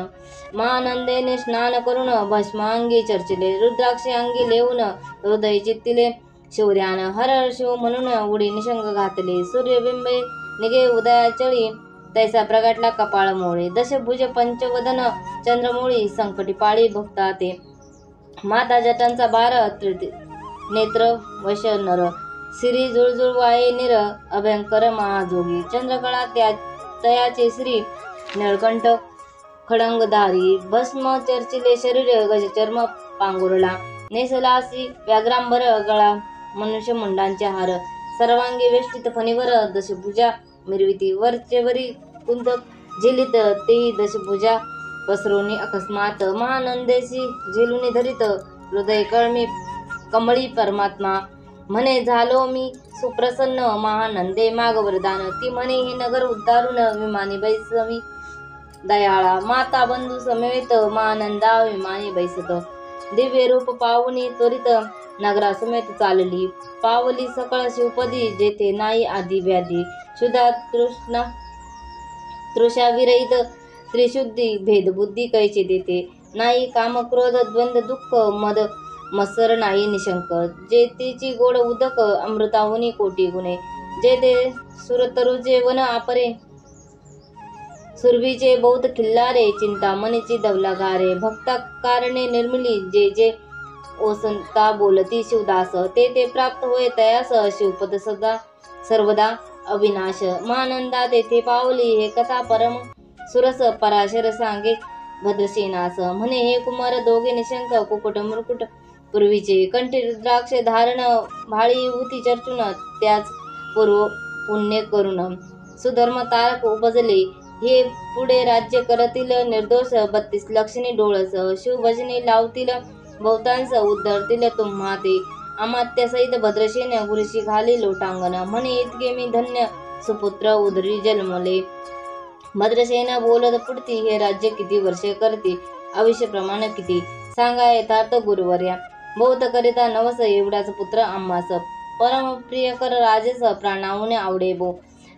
महानंदेने स्नान करून भस्मांगी चर्चिले रुद्राक्षी अंगी लेऊन हृदय चित्तिले शौर्यान हर हर शिव म्हणून उडी निशंग घातले सूर्यबिंबे निघे उदयाचळी तैसा प्रगटला कपाळ मोळे दशभुज पंचवदन चंद्रमोळी संकटी पाळी भक्ता ते माता जटांचा बार नेत्र वश नर श्री जुळजुळ वाये निर अभयंकर महाजोगी चंद्रकळा तयाचे श्री निळकंठ खडंगधारी भस्म चर्चिले शरीर गजचर्म पांघुरला नेसलासी व्याघ्रांबर गळा मनुष्य मुंडांचे हार सर्वांगी वेष्टित फणीवर दशभुजा मिरविती वरचेवरी कुंतक झेलित तेही दशभुजा पसरोनी अकस्मात महानंदेशी झेलुनी धरित हृदय कळमी कमळी परमात्मा म्हणे झालो मी सुप्रसन्न महानंदे माग वरदान ती म्हणे हे नगर उद्धारून विमानी बैसवी दयाळा माता बंधू समेत महानंदा विमानी बैसत दिव्य रूप पावनी त्वरित नगरासमेत चालली पावली सकळ शिवपदी जेथे नाही आदी व्याधी शुद्धा तृषा विरहित त्रिशुद्धी भेदबुद्धी कैचे देते नाही काम क्रोध द्वंद दुःख मद मत्सर नाही निशंक जे तिची गोड उदक अमृताहुनी कोटी गुणे जे ते सुरतरुचे वन आपरे सुरभीचे बौद्ध खिल्लारे चिंतामणीची दवलागारे भक्ता कारणे निर्मिली जे जे ओसंता बोलती शिवदास ते प्राप्त होय तयास शिवपद सदा सर्वदा अविनाश महानंदा तेथे पावली हे कथा परम सुरस पराशर सांगे भद्रसेनास म्हणे हे कुमार दोघे निशंक कुकुट मृकुट पूर्वीचे कंठी रुद्राक्ष धारण भाळी युवती चर्चून त्याच पूर्व पुण्य करून सुधर्म तारक उपजले हे पुढे राज्य करतील निर्दोष 32 लक्षणी डोळस शिवभजनी लावतील बहुतांश उद्धरतील तुम्हा ते अमात्य सहित भद्रसेन गुरुशी घाली लोटांगण म्हणे इतके मी धन्य सुपुत्र उदरी जन्मले भद्रसेन बोलत पुढती हे राज्य किती वर्षे करते आयुष्य प्रमाण किती सांगा यथार्थ गुरुवर्या बौद्ध करिता नवस एवढाच पुत्र आम्हास परम प्रिय कर राजेस प्राणाहून आवडे बो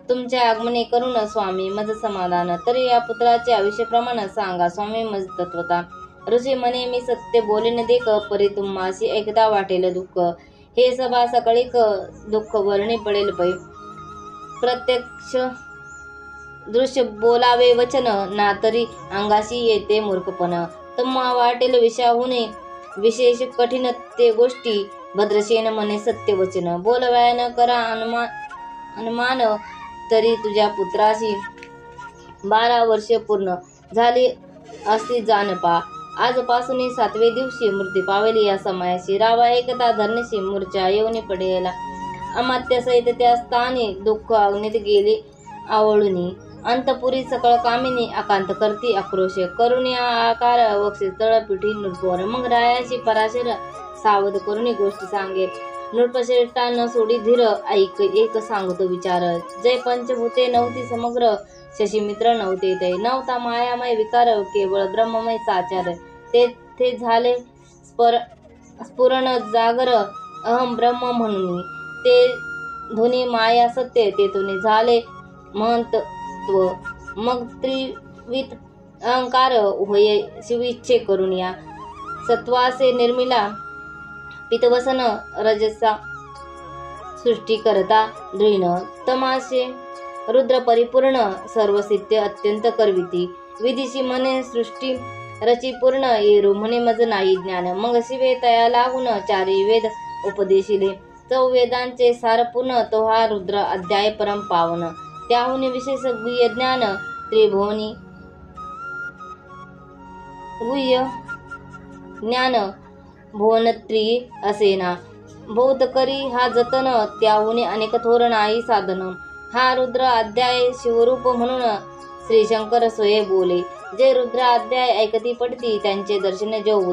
तुमच्या आगमने करून स्वामी मज समाधान तरी या पुत्राचे आयुष्य प्रमाण सांगा स्वामी मज तत्वता ऋषी म्हणे मी सत्य बोलेन देख परी तुम्हासी एकदा वाटेल दुःख हे सभा सकळीक दुःख वर्णी पडेल पै प्रत्यक्ष दृश्य बोलावे वचन ना तरी अंगाशी येते मूर्खपण तुम्हा वाटेल विषयाहुने विशेष कठीण ते गोष्टी भद्रसेन म्हणे सत्य वचन बोलवायन करा अनुमान तरी तुझ्या पुत्राशी 12 वर्षे पूर्ण झाली असती जानपा आजपासून 7वे दिवशी मृत्यू पावेली या समयाशी रावा एकदा धरणीशी मूर्छा येऊन पडेला अमात्य सहित त्या स्थानी दुःख अग्नीत गेली आवळुनी अंतपुरी सकळ कामिनी आकांत करती आक्रोश करून आकार वक्षे तळपिठी नृपोर मग रायाची पराशर सावध करून गोष्टी सांगे नृपश्रेष्ठा न सोडी धीर ऐक एक सांगतो विचार जय पंचभूते नव्हती समग्र शशीमित्र नव्हते ते नव्हता मायामय विकार केवळ ब्रह्ममय साचार ते झाले स्फुरण जागर अहम ब्रह्म म्हणून ते धुनी माया सत्य तेथून झाले महंतत्व मग त्रिविध अहंकार होय शिविच्छे करून या सत्वासे निर्मिला पितवसन रजसा सृष्टी करता दृढ तमाशे रुद्र परिपूर्ण सर्वसिद्ध अत्यंत करविती विधीशी म्हणे सृष्टी रची पूर्ण येरू म्हणे मज नाही ज्ञान मग शिवे तया लागून चारी वेद उपदेशिले वेदांचे सारपूर्ण तो हा रुद्र अध्याय परम पावन त्याहून विशेष गुह्य ज्ञान त्रिभुवनी गुह्य ज्ञान भुवनत्री असेना बौद्ध करी हा जतन त्याहून अनेक थोर नाही साधन हा रुद्र अध्याय शिवरूप म्हणून श्री शंकर सोये बोले जे रुद्र अध्याय ऐकती पडती त्यांचे दर्शन जीव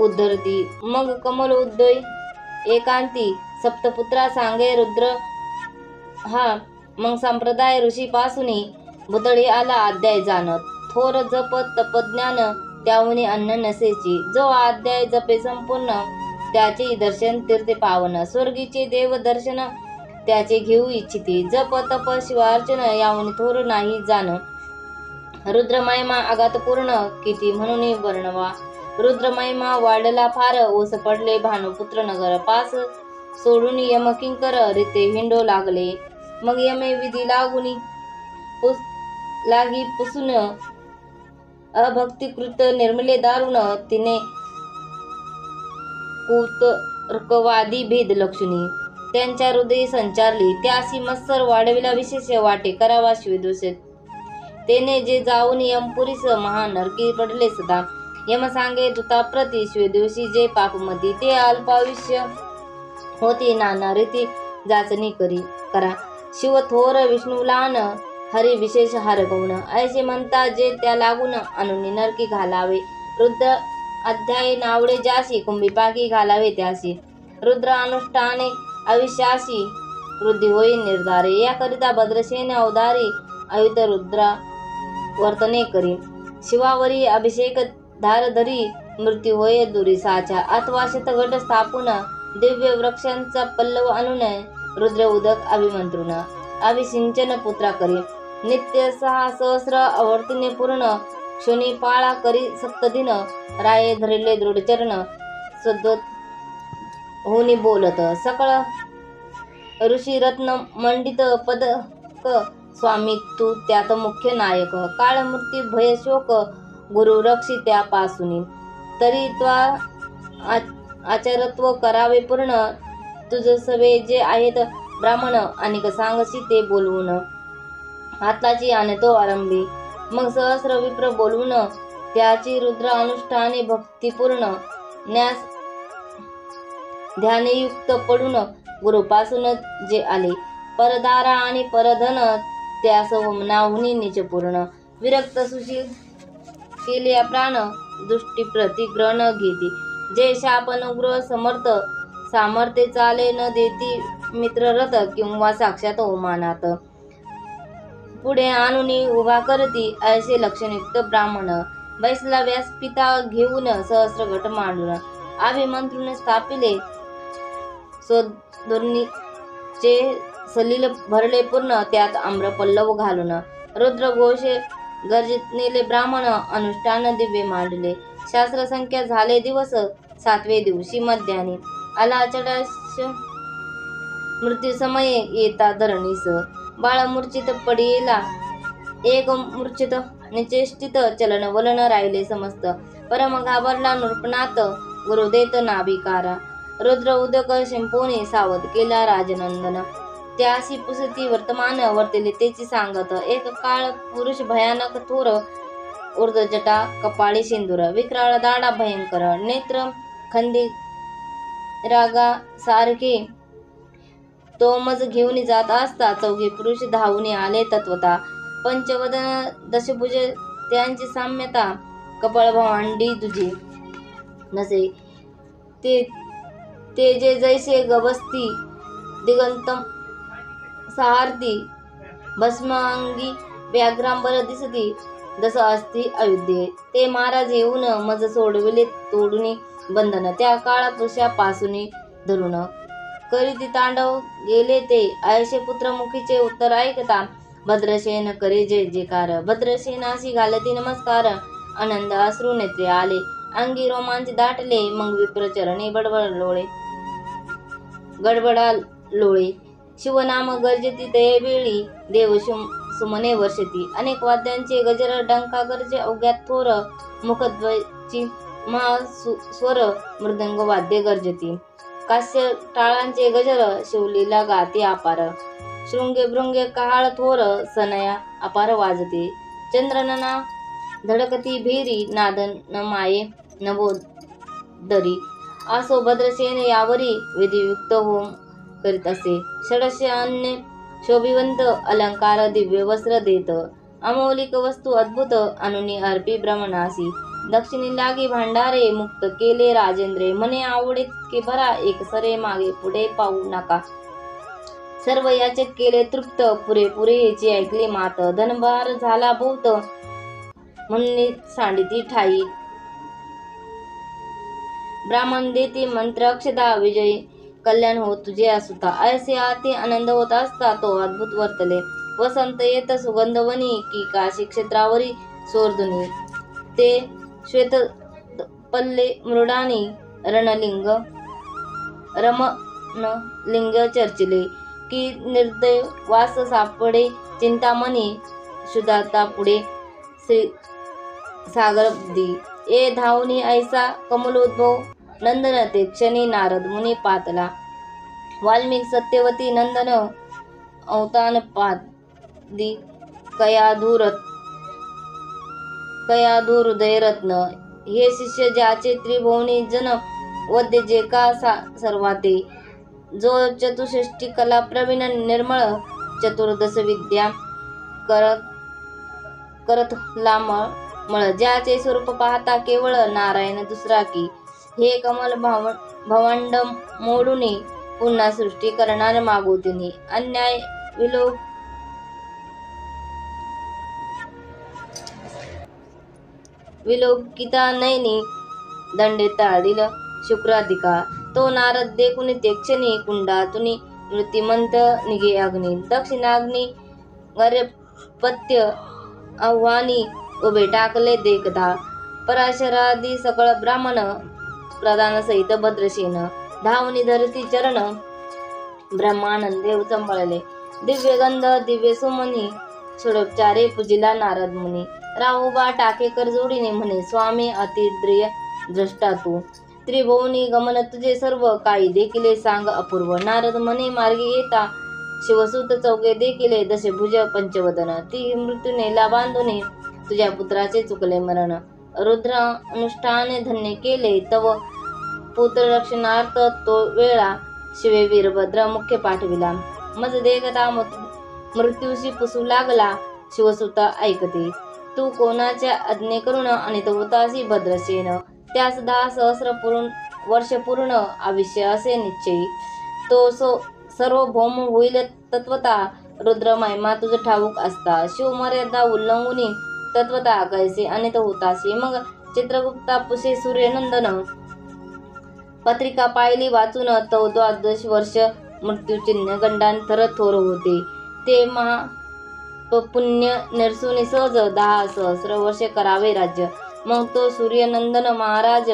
उद्धरती मग कमल उद्दय एकांती सप्तपुत्रा सांगे रुद्र हा मग संप्रदाय ऋषी पासून बुतळी आला अध्याय जाणत थोर जप तपज्ञान त्याहून अन्न नसेची जो अध्याय जपे संपूर्ण त्याचे दर्शन तीर्थे पावन स्वर्गीचे देव दर्शन त्याचे घेऊ इच्छिते जप तप शिवार्चन याहून थोर नाही जाण रुद्रमहिमा आगात पूर्ण किती म्हणून वर्णवा रुद्रमहिमा वाढला फार ओस पडले भानुपुत्र नगर पास सोडून यमकिंकर रीते हिंडो लागले मग यमे विधी लागून लागी पुसून अभक्तिकृत निर्मले दारुण तिने कुतर्कवादी भेद लक्षणी त्यांच्या हृदयी संचारली त्यासी मत्सर वाढविला विशेष वाटे करावा शिवदूषित तेने जे जाऊन यमपुरीस महानरकी पडले सदा यम सांगे दूताप्रती शिवदिवशी जे पापमती ते अल्पायुष्य होती नाना रीती जाचणी करा शिव थोर विष्णुलान हरी विशेष हरगवण ऐसे म्हणता जे त्या लागून अनुनी नरकी घालावे रुद्र अध्याय नावडे जासी कुंभिपाकी घालावे त्यासी रुद्र अनुष्ठाने अविश्वासी वृद्धी होई निर्धारे याकरिता भद्रसेन अवधारी अयुत रुद्रा वर्तने करी शिवावरी अभिषेक धारधरी मृत्यू होय दुरीसाच्या अथवा शतघट स्थापून दिव्य वृक्षांचा पल्लव आणून रुद्र उदक अभिमंत्रुन अभिसिंचन पुत्रा करी नित्य 6 सहस्र आवर्तीने पूर्ण क्षणी पाळा करी सप्तदिन राये धरिले दृढचरण सद्वत होनी बोलत सकळ ऋषी रत्न मंडित पदक स्वामी तू त्यात मुख्य नायक काळ मृत्यू भय शोक गुरु रक्षी त्यापासून तरी त्वा आचारत्व करावे पूर्ण तुझ सवे जे आहेत ब्राह्मण अनेक सांगशी ते बोलवून हाताची आणतो आरंभी मग सहस्र विप्र बोलवून त्याची रुद्र अनुष्ठाने भक्तिपूर्ण न्यास ध्यानयुक्त पडून गुरुपासून जे आले परदारा आणि परधन त्यास नाहुनी निचपूर्ण विरक्त सुशील केले प्राण दृष्टी प्रतिग्रहण घेती जे शाप अनुग्रह समर्थ सामर्थ्य चाले न देती मित्ररथ किंवा साक्षात ओमानात पुढे आणून उभा करती ऐसे लक्षणयुक्त ब्राह्मण बैसला व्यासपिता घेऊन सहस्र घट मांडून अभिमंत्रून स्थापिले सोधुर्नीचे सलील भरले पूर्ण त्यात आम्र पल्लव घालून रुद्र घोषे गर्जित नेले ब्राह्मण अनुष्ठान दिव्य मांडले शास्त्र संख्या झाले दिवस 7वे दिवशी मध्यानी आला चडाश मृत्यू समये येता धरणीस बाळ मूर्छित पडिला एक मूर्छित निचेष्टित चलन वलन राहिले समस्त परम घाबरला नृपनाथ गुरुदेत नाभिकारा रुद्र उदक शिंपोनी सावध केला राजनंदन त्यासी पुसती वर्तमान वर्तिले तेची सांगत एक काळ पुरुष भयानक थोर ऊर्ध्वजटा कपाळी सिंदूर विक्राळ दाडा भयंकर नेत्र खंदी रागा सारखे तोमज घेऊन जात असता 4 पुरुष धावून आले तत्वता पंचवदन दशभुज त्यांची साम्यता कपाळ भांडी तुझे नसे ते जे जैसे गबस्ती दिगंतम सहारती भस्मांगी व्याघ्रांबर दिसती दस असती अयोध्ये ते महाराज येऊन मज सोडविले तोडून बंधन त्या काळा पुरुषापासून धरून करीती तांडव गेले ते ऐशे पुत्र मुखीचे उत्तर ऐकता भद्रसेन करे जय जयकार भद्रसेनाशी घालती नमस्कार आनंद अश्रू नेत्रे आले अंगी रोमांच दाटले मग विप्रचरणी गडबडा लोळे शिवनाम गर्जती तयेवेळी देव सुमने वर्षती. अनेक वाद्यांचे गजर डंका गर्जे अवघ्यात थोर. मुखध्वजी महास्वर मृदंग वाद्य गर्जती. कास्य टाळांचे गजर शिवलीला गाती अपार. शृंगे भृंगे कहाळ थोर सनया अपार वाजते. चंद्रनना धडकती भेरी नादन न माये नभोदरी. असो भद्रसेन यावरी विधियुक्त होम करीत असे. षडशे अन्य शोभिवंत अलंकार दिव्य वस्त्र देत. अमौलिक वस्तू अद्भुत अनुनी अर्पी ब्रह्मणासी. दक्षिणी लागी भांडारे मुक्त केले राजेंद्रे. म्हणे आवडे की भरा एक सरे मागे पुढे पाहू नका. सर्व याचक केले तृप्त पुरेपुरे याची ऐकली मात. धनभार झाला बहुत म्हणून सांडिती ठाई. ब्राह्मण देती मंत्र अक्षदा विजयी कल्याण हो तुझे असुता. ऐसे आती आनंद होत असता तो अद्भुत वर्तले. वसंत येत सुगंधवनी की काशी क्षेत्रावरी सोरधुनी. ते श्वेत पल्ले मृडानी रणलिंग रमण लिंग चर्चिले. की निर्दय वास सापडे चिंतामणी. शुद्धाता पुढे श्री सागरब्दी. ए धावनी ऐसा कमलोद्भव नंदन ते क्षणी नारद मुनी पातला. वाल्मिक सत्यवती नंदन अवतान पादी. कयाधूर हृदयरत्न. हे शिष्य ज्याचे त्रिभुवनी जन वद्य जे का सर्वाते. जो चतुष्षष्टी कला प्रवीण निर्मळ चतुर्दश विद्या करत लामळ. ज्याचे स्वरूप पाहता केवळ नारायण दुसरा की. हे कमल भवांड मोडूनी पुन्हा सृष्टी करणार मागोतिनी. अन्याय विलोकिता नयनी दंडे ताळील शुक्राधिका. तो नारद देखुनी ते क्षणी कुंडातुनी मृत्युमंत निघे अग्नी. दक्षिणाग्नी गर्भपत्य आव्हानी उभे टाकले देखता. पराशरादी सकळ ब्राह्मण प्रधान सहित भद्रसेन. धावनी धरती चरण ब्रह्मानंदे उचंबळले. दिव्य गंध दिव्य सुमनी षोडोपचारे पूजिला नारद मुनी. राहुबा टाकेकर जोडीने म्हणे स्वामी अतिद्रिय द्रष्टा तू. त्रिभुवनी गमन तुझे सर्व काही देखिले सांग अपूर्व. नारद म्हणे मार्गी येता शिवसूत चौघे देखिले दशभुज पंचवदन. ती मृत्यूनेला बांधुने तुझ्या पुत्राचे चुकले मरण. रुद्र अनुष्ठाने धन्य केले तव पुत्र रक्षणार्थ तो वेळा. शिवे वीरभद्र मुख्य पाठविला. मज देखता मृत्यूशी पुसू लागला. शिवसुत ऐकते तू कोणाच्या आज्ञे करून अनित होतासी भद्रसेन. त्यास 10 सहस्र वर्ष पूर्ण आयुष्य असे निश्चयी. तो सर्वभौम होईल तत्वता. रुद्र महिमा तुझ ठाऊक असता. शिवमर्यादा उल्लंघुनी तत्वता कैसे अनित होतासी. मग चित्रगुप्ता पुसे सूर्यनंदन. पत्रिका पाहिली वाचून तो 12 वर्ष मृत्यूचिन्ह गंडांतर थोर होते. ते पुण्य निरसुनी सहज 10 सहस्र वर्ष करावे राज्य. मग तो सूर्यनंदन महाराज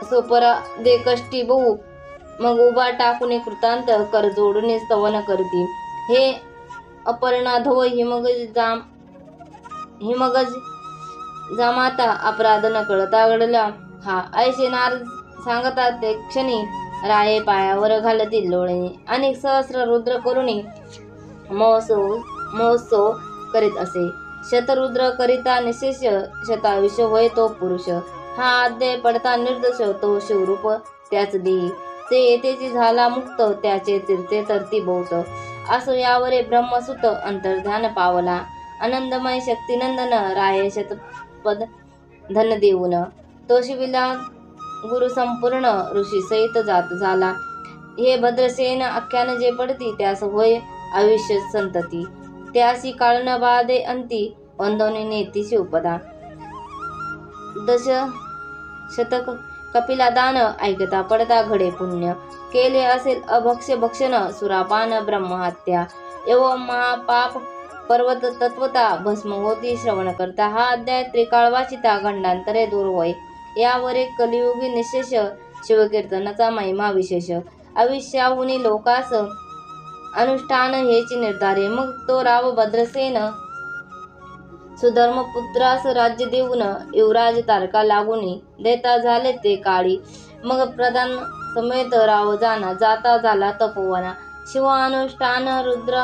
सोपरा दे कष्टी बहु. मग उभा टाकून कृतांत कर जोडून स्तवन करती. हे अपर्णाधव हिमगज जामाता अपराध न कळता घडला हा. ऐसे नारद सांगतात ते क्षणी राये पायावर घालतील लोळणी. अनेक सहस्र रुद्र करुणी महोत्सव करीत असे. शतरुद्र करिता निशेष शतायुष्य होय तो पुरुष. हा अध्याय पडता निर्दोष तो शिवरूप त्याच देही. ते येतेची झाला मुक्त त्याचे तीर्थे तरती बहुत. असो यावरे ब्रह्मसुत अंतर्ध्यान पावला. आनंदमय शक्तिनंदन राय शतपद धन देऊन. तो शिविला गुरु संपूर्ण ऋषी सहित जात झाला. हे भद्रसेन आख्यान जे पडती त्यास होय आयुष्य संतती. त्यासी काळन बाधे अंती वंदवनी नेती शिवपदा. 10 शतक कपिला दान ऐकता पडता घडे पुण्य. केले असेल अभक्ष्य भक्षण सुरापान ब्रह्महत्या. एवं महापाप पर्वत तत्वता भस्म होती श्रवण करता. हा अध्याय त्रिकाळ वाचिता गंडांतरे दूर होय. यावर एक कलियुगी निशेष शिवकीर्तनाचा महिमा विशेष. आविष्याहुनी लोकास अनुष्ठान हेची निर्धारे. मग तो राव भद्रसेन सुधर्मपुत्रास राज्य देऊन युवराज तारका लागुनी देता झाले ते काळी. मग प्रधान समेत राव जाता झाला तपोवना. शिव अनुष्ठान रुद्र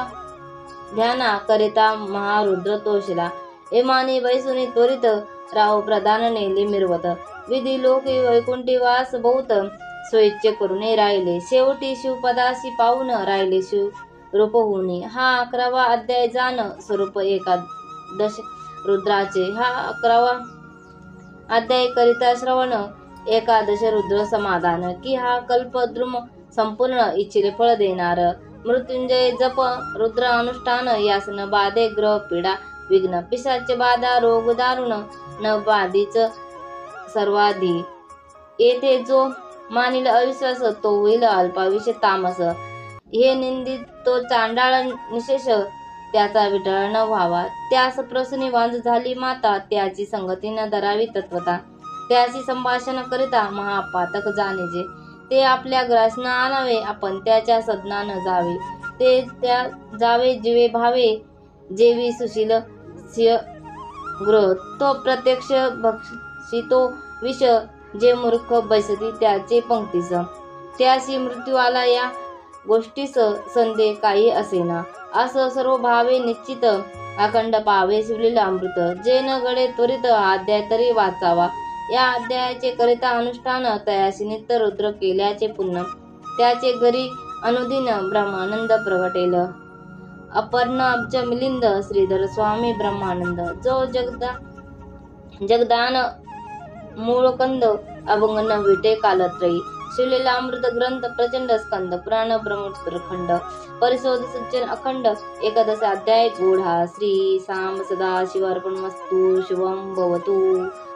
ध्याना करिता महारुद्र तोषला. एमानी बैसुनी त्वरित राव प्रधान नेले मिरवत. विधी लोकी वैकुंठी वास बहुत स्वेच्छे करुणे राहिले. शेवटी शिवपदासी पाहून राहिले शिव रूप होऊनी. हा 11वा अध्याय. जाण स्वरूप एकादश रुद्राचे. हा 11वा अध्याय करिता श्रवण एकादश रुद्र समाधान. की हा कल्पद्रुम संपूर्ण इच्छिले फळ देणार. मृत्युंजय जप रुद्र अनुष्ठान. यासन बाधे ग्रह पीडा विघ्न पिशाच बाधा रोग दारुण न बाधीच सर्वाधी. येथे जो मानिल अविश्वास तो होईल अल्पायुष तामस. हे निंदित तो चांडाळ निशेष त्याचा विटळ न व्हावा. त्यास प्रसूनी वांज झाली माता. त्याची संगती न धरावी तत्वता. त्याशी संभाषण करिता महापातक जाणेजे. ते आपल्या ग्रास न आणावे आपण त्याच्या सदना न जावे. ते त्या जावे जीवे भावे जेवी सुशील सिंह ग्रह. तो प्रत्यक्ष भक्षितो विष जे मूर्ख बैसती त्याचे पंक्तीस. त्याशी मृत्यू आला या गोष्टीस संदेह काही असेना. असं सर्व भावे निश्चित अखंड पावे शिवलेलं अमृत. जे न गडे त्वरित अध्याय तरी वाचावा. या अध्यायाचे करिता अनुष्ठान तयाशी नित्य रुद्र केल्याचे पुण्य. त्याचे घरी अनुदिन ब्रह्मानंद प्रगटेल. अपर्णा अब्ज मिलिंद श्रीधर स्वामी ब्रह्मानंद. जो जगदान मूळकंद अभंग न विटे कालत्रयी. शिवलेला अमृत ग्रंथ प्रचंड स्कंद पुराण ब्रह्मोत्तर खंड. परिशोध सज्जन अखंड. एकादश अध्याय गूढा. श्री साम सदा शिवार्पणमस्तु. शुभम भवतु.